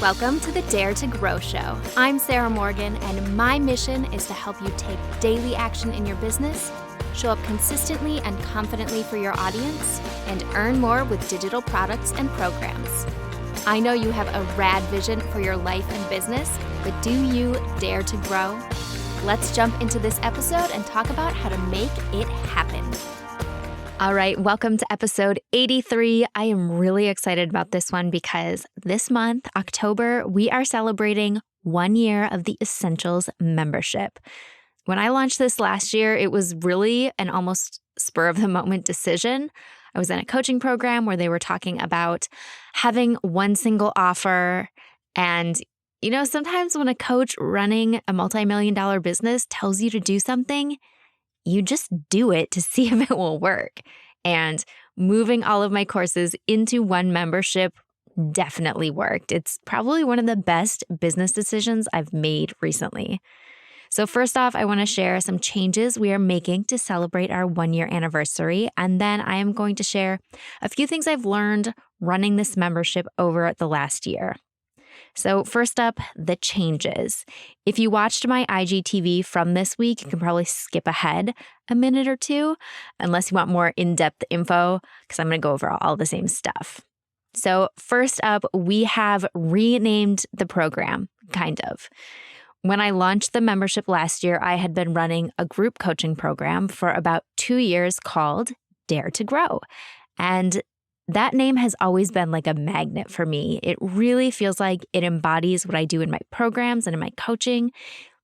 Welcome to the Dare to Grow Show. I'm Sarah Morgan, and my mission is to help you take daily action in your business, show up consistently and confidently for your audience, and earn more with digital products and programs. I know you have a rad vision for your life and business, but do you dare to grow? Let's jump into this episode and talk about how to make it happen. All right, welcome to episode 83. I am really excited about this one because this month, October, we are celebrating 1 year of the Essentials membership. When I launched this last year, it was really an almost spur-of-the-moment decision. I was in a coaching program where they were talking about having one single offer. And, sometimes when a coach running a multi-million-dollar business tells you to do something, you just do it to see if it will work. And moving all of my courses into one membership definitely worked. It's probably one of the best business decisions I've made recently. So first off, I want to share some changes we are making to celebrate our 1-year anniversary. And then I am going to share a few things I've learned running this membership over the last year. So first up, the changes. If you watched my IGTV from this week, you can probably skip ahead a minute or two, unless you want more in-depth info, because I'm going to go over all the same stuff. So first up, we have renamed the program, kind of. When I launched the membership last year, I had been running a group coaching program for about 2 years called Dare to Grow. And that name has always been like a magnet for me. It really feels like it embodies what I do in my programs and in my coaching,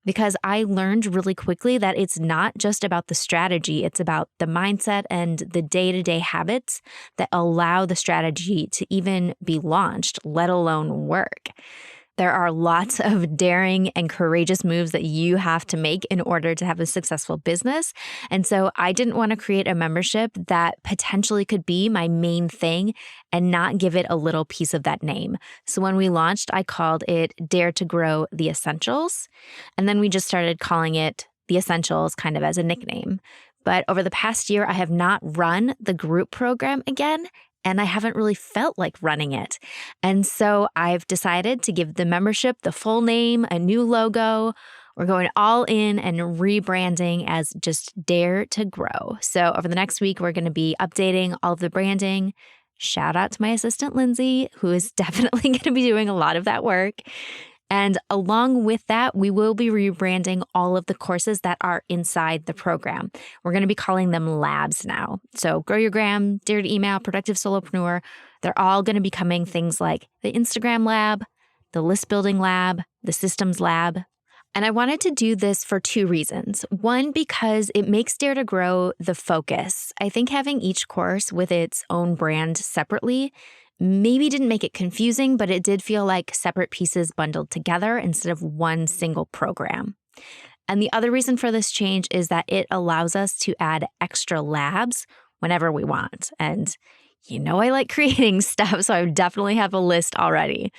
because I learned really quickly that it's not just about the strategy, it's about the mindset and the day-to-day habits that allow the strategy to even be launched, let alone work. There are lots of daring and courageous moves that you have to make in order to have a successful business. And so I didn't want to create a membership that potentially could be my main thing and not give it a little piece of that name. So when we launched, I called it Dare to Grow the Essentials. And then we just started calling it the Essentials kind of as a nickname. But over the past year, I have not run the group program again, and I haven't really felt like running it. And so I've decided to give the membership the full name, a new logo. We're going all in and rebranding as just Dare to Grow. So over the next week, we're going to be updating all of the branding. Shout out to my assistant, Lindsay, who is definitely going to be doing a lot of that work. And along with that, we will be rebranding all of the courses that are inside the program. We're going to be calling them labs now. So Grow Your Gram, Dare to Email, Productive Solopreneur, they're all going to be becoming things like the Instagram lab, the list building lab, the systems lab. And I wanted to do this for 2 reasons. One, because it makes Dare to Grow the focus. I think having each course with its own brand separately maybe didn't make it confusing, but it did feel like separate pieces bundled together instead of one single program. And the other reason for this change is that it allows us to add extra labs whenever we want. And I like creating stuff, so I definitely have a list already.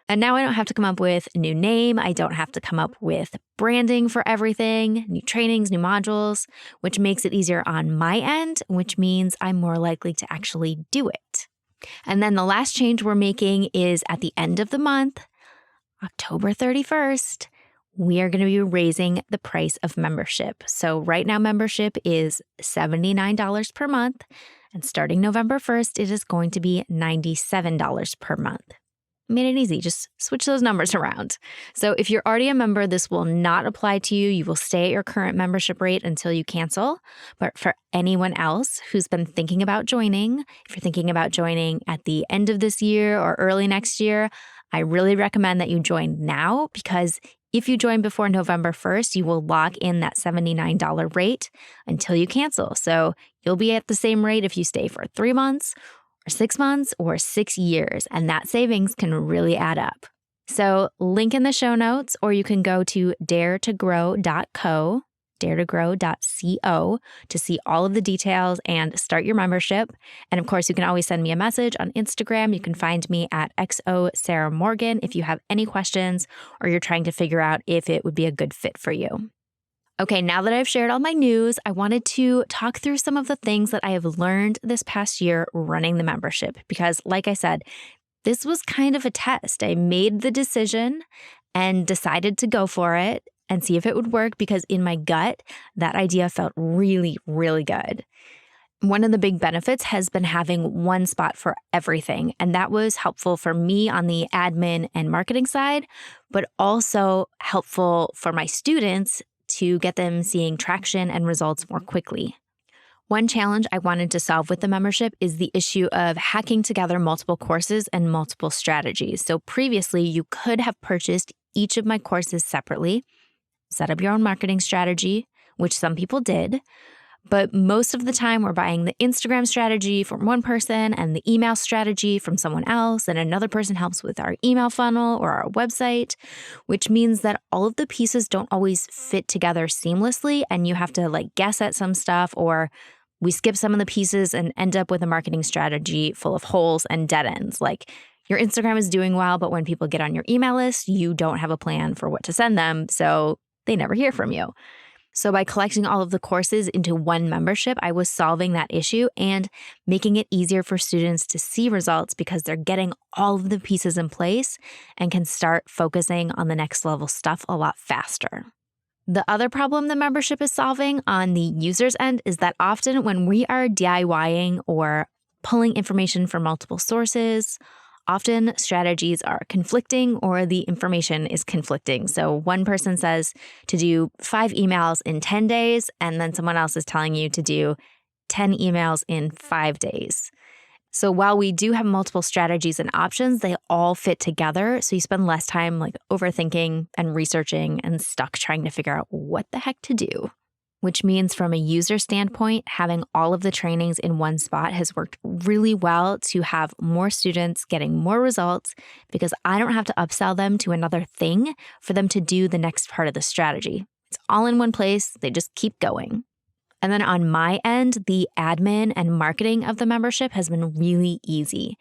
And now I don't have to come up with a new name. I don't have to come up with branding for everything, new trainings, new modules, which makes it easier on my end, which means I'm more likely to actually do it. And then the last change we're making is at the end of the month, October 31st, we are going to be raising the price of membership. So right now, membership is $79 per month. And starting November 1st, it is going to be $97 per month. Made it easy. Just switch those numbers around. So if you're already a member, this will not apply to you. You will stay at your current membership rate until you cancel. But for anyone else who's been thinking about joining, if you're thinking about joining at the end of this year or early next year, I really recommend that you join now, because if you join before November 1st, you will lock in that $79 rate until you cancel. So you'll be at the same rate if you stay for 3 months, or 6 months, or 6 years, and that savings can really add up. So link in the show notes, or you can go to daretogrow.co, daretogrow.co to see all of the details and start your membership. And of course, you can always send me a message on Instagram. You can find me at @XOSarahMorgan if you have any questions or you're trying to figure out if it would be a good fit for you. Okay, now that I've shared all my news, I wanted to talk through some of the things that I have learned this past year running the membership. Because like I said, this was kind of a test. I made the decision and decided to go for it and see if it would work because in my gut, that idea felt really, really good. One of the big benefits has been having one spot for everything, and that was helpful for me on the admin and marketing side, but also helpful for my students to get them seeing traction and results more quickly. One challenge I wanted to solve with the membership is the issue of hacking together multiple courses and multiple strategies. So previously, you could have purchased each of my courses separately, set up your own marketing strategy, which some people did. But most of the time, we're buying the Instagram strategy from one person and the email strategy from someone else, and another person helps with our email funnel or our website, which means that all of the pieces don't always fit together seamlessly, and you have to guess at some stuff, or we skip some of the pieces and end up with a marketing strategy full of holes and dead ends. Like your Instagram is doing well, but when people get on your email list, you don't have a plan for what to send them, so they never hear from you. So by collecting all of the courses into one membership, I was solving that issue and making it easier for students to see results because they're getting all of the pieces in place and can start focusing on the next level stuff a lot faster. The other problem the membership is solving on the user's end is that often when we are DIYing or pulling information from multiple sources, often strategies are conflicting or the information is conflicting. So one person says to do 5 emails in 10 days, and then someone else is telling you to do 10 emails in 5 days. So while we do have multiple strategies and options, they all fit together. So you spend less time overthinking and researching and stuck trying to figure out what the heck to do. Which means from a user standpoint, having all of the trainings in one spot has worked really well to have more students getting more results because I don't have to upsell them to another thing for them to do the next part of the strategy. It's all in one place. They just keep going. And then on my end, the admin and marketing of the membership has been really easy.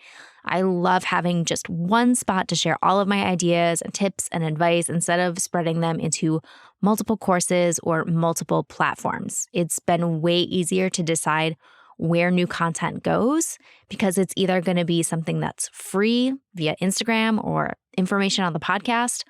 I love having just one spot to share all of my ideas and tips and advice instead of spreading them into multiple courses or multiple platforms. It's been way easier to decide where new content goes because it's either going to be something that's free via Instagram or information on the podcast,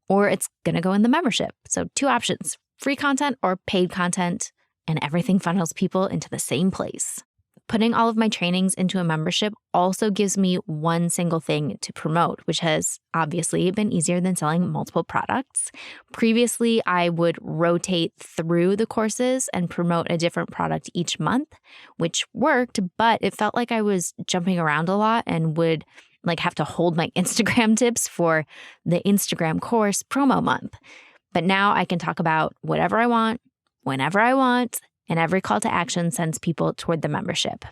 or it's going to go in the membership. So 2 options, free content or paid content. And everything funnels people into the same place. Putting all of my trainings into a membership also gives me one single thing to promote, which has obviously been easier than selling multiple products. Previously, I would rotate through the courses and promote a different product each month, which worked, but it felt like I was jumping around a lot and would have to hold my Instagram tips for the Instagram course promo month. But now I can talk about whatever I want, whenever I want, and every call to action sends people toward the membership.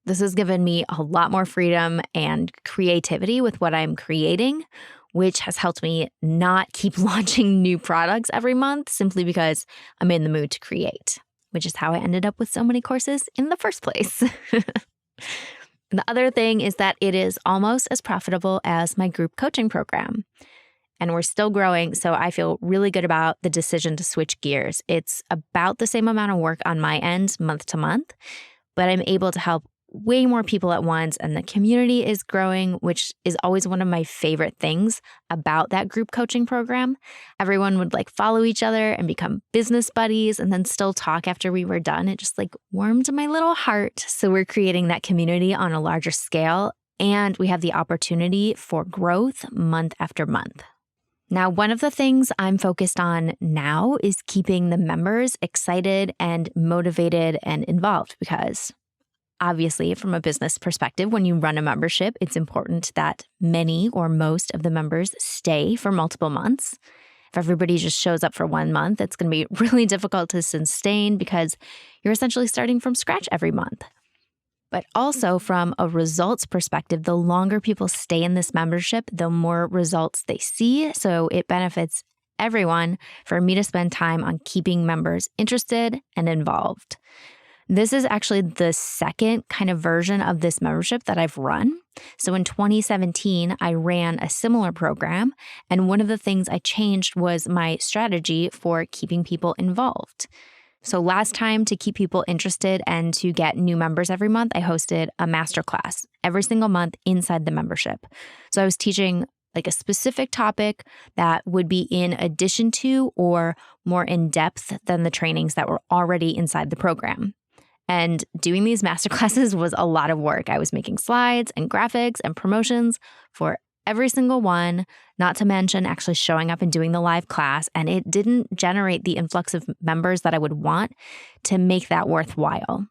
This has given me a lot more freedom and creativity with what I'm creating, which has helped me not keep launching new products every month simply because I'm in the mood to create, which is how I ended up with so many courses in the first place. The other thing is that it is almost as profitable as my group coaching program. And we're still growing, so I feel really good about the decision to switch gears. It's about the same amount of work on my end month to month, but I'm able to help way more people at once, and the community is growing, which is always one of my favorite things about that group coaching program. Everyone would follow each other and become business buddies and then still talk after we were done. It just warmed my little heart. So we're creating that community on a larger scale, and we have the opportunity for growth month after month. Now, one of the things I'm focused on now is keeping the members excited and motivated and involved because obviously, from a business perspective, when you run a membership, it's important that many or most of the members stay for multiple months. If everybody just shows up for 1 month, it's going to be really difficult to sustain because you're essentially starting from scratch every month. But also from a results perspective, the longer people stay in this membership, the more results they see. So it benefits everyone for me to spend time on keeping members interested and involved. This is actually the second kind of version of this membership that I've run. So in 2017, I ran a similar program. And one of the things I changed was my strategy for keeping people involved. So last time, to keep people interested and to get new members every month, I hosted a masterclass every single month inside the membership. So I was teaching like a specific topic that would be in addition to or more in depth than the trainings that were already inside the program. And doing these masterclasses was a lot of work. I was making slides and graphics and promotions for every single one, not to mention actually showing up and doing the live class. And it didn't generate the influx of members that I would want to make that worthwhile.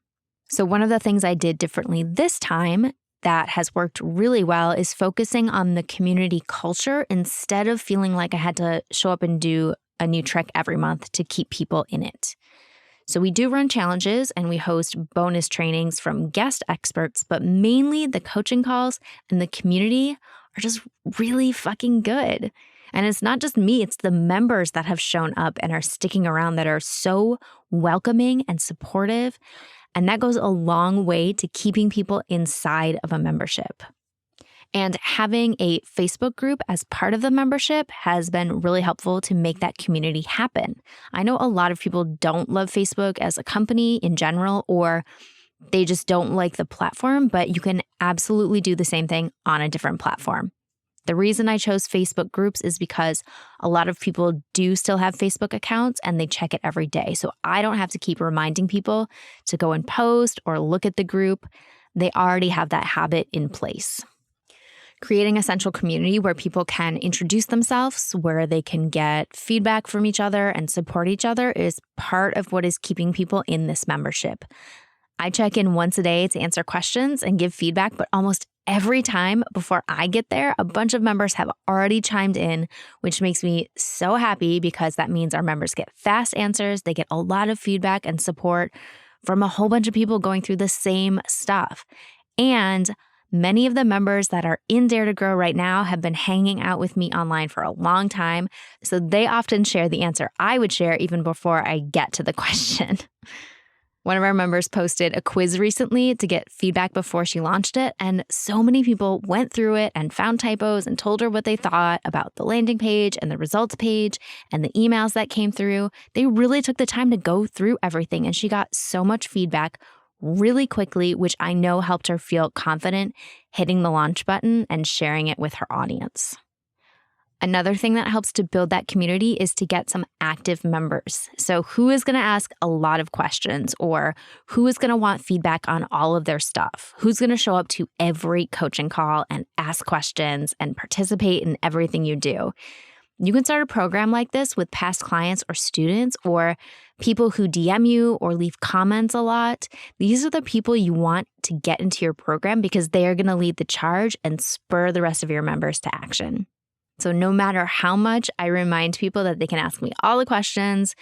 So one of the things I did differently this time that has worked really well is focusing on the community culture instead of feeling like I had to show up and do a new trick every month to keep people in it. So we do run challenges and we host bonus trainings from guest experts, but mainly the coaching calls and the community are just really fucking good. And it's not just me, it's the members that have shown up and are sticking around that are so welcoming and supportive. And that goes a long way to keeping people inside of a membership. And having a Facebook group as part of the membership has been really helpful to make that community happen. I know a lot of people don't love Facebook as a company in general, or they just don't like the platform, but you can absolutely do the same thing on a different platform. The reason I chose Facebook groups is because a lot of people do still have Facebook accounts and they check it every day. So I don't have to keep reminding people to go and post or look at the group. They already have that habit in place. Creating a central community where people can introduce themselves, where they can get feedback from each other and support each other is part of what is keeping people in this membership. I check in once a day to answer questions and give feedback, but almost every time before I get there, a bunch of members have already chimed in, which makes me so happy because that means our members get fast answers. They get a lot of feedback and support from a whole bunch of people going through the same stuff. And many of the members that are in Dare to Grow right now have been hanging out with me online for a long time, so they often share the answer I would share even before I get to the question. One of our members posted a quiz recently to get feedback before she launched it, and so many people went through it and found typos and told her what they thought about the landing page and the results page and the emails that came through. They really took the time to go through everything, and she got so much feedback really quickly, which I know helped her feel confident hitting the launch button and sharing it with her audience. Another thing that helps to build that community is to get some active members. So who is going to ask a lot of questions, or who is going to want feedback on all of their stuff? Who's going to show up to every coaching call and ask questions and participate in everything you do? You can start a program like this with past clients or students or people who DM you or leave comments a lot. These are the people you want to get into your program because they are going to lead the charge and spur the rest of your members to action. So no matter how much I remind people that they can ask me all the questions,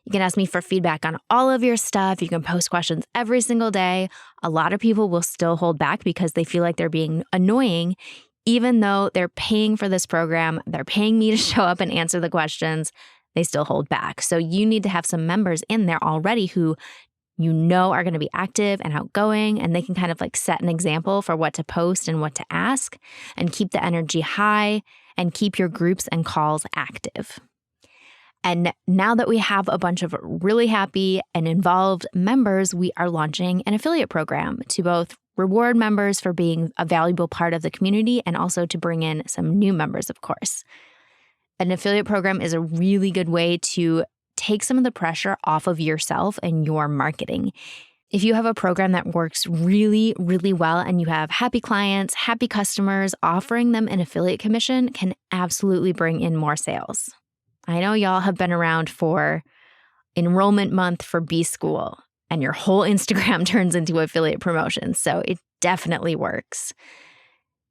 you can ask me for feedback on all of your stuff, you can post questions every single day, a lot of people will still hold back because they feel like they're being annoying, even though they're paying for this program, they're paying me to show up and answer the questions, they still hold back. So you need to have some members in there already who you know are going to be active and outgoing, and they can kind of like set an example for what to post and what to ask and keep the energy high and keep your groups and calls active. And now that we have a bunch of really happy and involved members, we are launching an affiliate program to both reward members for being a valuable part of the community and also to bring in some new members, of course. An affiliate program is a really good way to take some of the pressure off of yourself and your marketing. If you have a program that works really, really well and you have happy clients, happy customers, offering them an affiliate commission can absolutely bring in more sales. I know y'all have been around for enrollment month for B-School, and your whole Instagram turns into affiliate promotions, so it definitely works.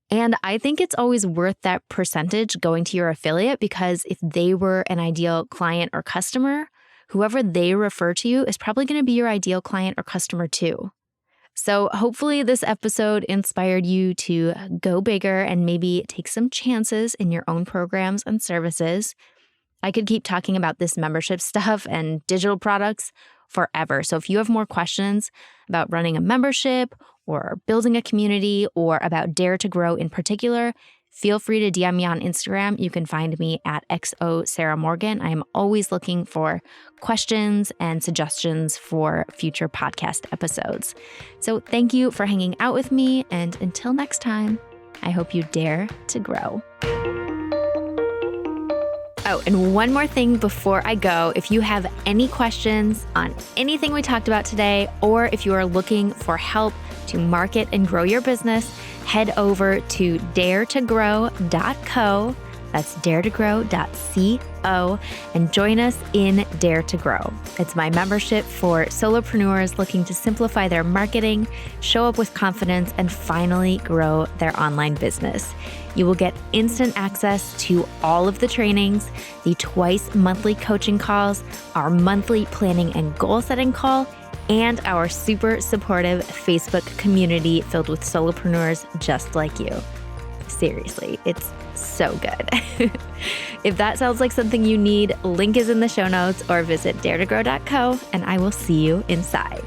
And I think it's always worth that percentage going to your affiliate because if they were an ideal client or customer, whoever they refer to you is probably going to be your ideal client or customer too. So hopefully this episode inspired you to go bigger and maybe take some chances in your own programs and services. I could keep talking about this membership stuff and digital products forever. So if you have more questions about running a membership or building a community or about Dare to Grow in particular, feel free to DM me on Instagram. You can find me at XOSarahMorgan. I am always looking for questions and suggestions for future podcast episodes. So thank you for hanging out with me. And until next time, I hope you dare to grow. Oh, and one more thing before I go. If you have any questions on anything we talked about today, or if you are looking for help to market and grow your business, head over to daretogrow.co. That's daretogrow.co and join us in Dare to Grow. It's my membership for solopreneurs looking to simplify their marketing, show up with confidence, and finally grow their online business. You will get instant access to all of the trainings, the twice monthly coaching calls, our monthly planning and goal setting call, and our super supportive Facebook community filled with solopreneurs just like you. Seriously, it's so good. If that sounds like something you need, link is in the show notes or visit daretogrow.co, and I will see you inside.